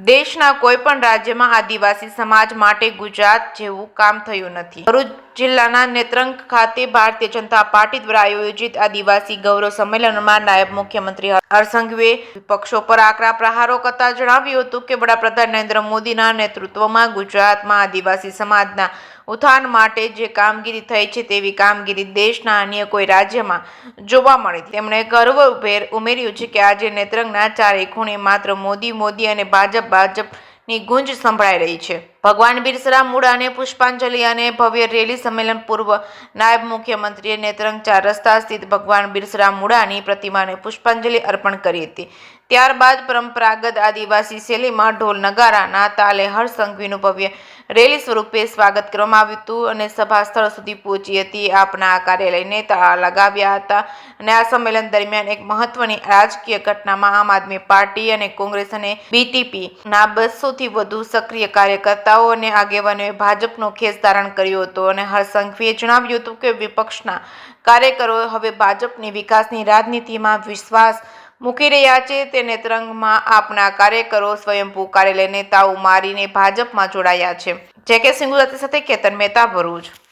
દેશના કોઈપણ રાજ્યમાં આદિવાસી સમાજ માટે ગુજરાત જેવું કામ થયું નથી. ભરૂચ જિલ્લાના નેત્રંગ ખાતે ભારતીય જનતા પાર્ટી દ્વારા આયોજિત આદિવાસી ગૌરવ સંમેલનમાં નાયબ મુખ્યમંત્રી હર્ષ સંઘવીએ વિપક્ષો પર આકરા પ્રહારો કરતા જણાવ્યું હતું કે વડાપ્રધાન નરેન્દ્ર મોદીના નેતૃત્વમાં ગુજરાતમાં આદિવાસી સમાજના ઉત્થાન માટે જે કામગીરી થઈ છે તેવી કામગીરી દેશના અન્ય કોઈ રાજ્યમાં જોવા મળી. તેમણે ગર્વભેર ઉમેર્યું છે કે આજે નેત્રંગના ચારે ખૂણે માત્ર મોદી મોદી અને ભાજપની ગુંજ સંભળાઈ રહી છે. ભગવાન બિરસા મુંડાને પુષ્પાંજલિ અને ભવ્ય રેલી સંમેલન પૂર્વ નાયબ મુખ્યમંત્રીએ નેત્રંગ 4 રસ્તા સ્થિત ભગવાન બિરસા મુંડાની પ્રતિમાને પુષ્પાંજલિ અર્પણ કરી હતી. ત્યારબાદ પરંપરાગત આદિવાસી શૈલીમાં ઢોલ નગારાના તાલે હર્ષ સંઘવીનું ભવ્ય રેલી સ્વરૂપે સ્વાગત કરવામાં આવ્યું હતું અને સભા સ્થળ સુધી પહોંચી હતી. આપના કાર્યાલયને તાળા લગાવ્યા હતા અને આ સંમેલન દરમિયાન એક મહત્વની રાજકીય ઘટનામાં આમ આદમી પાર્ટી અને કોંગ્રેસ અને બીટીપી ના 200થી વધુ સક્રિય કાર્યકર્તાઓ અને આગેવાનોએ ભાજપનો ખેસ ધારણ કર્યો હતો અને હર્ષ સંઘવીએ જણાવ્યું હતું કે વિપક્ષના કાર્યકરો હવે ભાજપની વિકાસની રાજનીતિમાં વિશ્વાસ મૂકી રહ્યા છે. તે નેત્રંગમાં આપના કાર્યકરો સ્વયંભૂ કાર્યાલયને તાળું મારીને ભાજપમાં જોડાયા છે. જે કે સિંગુ સાથે કેતન મહેતા, ભરૂચ.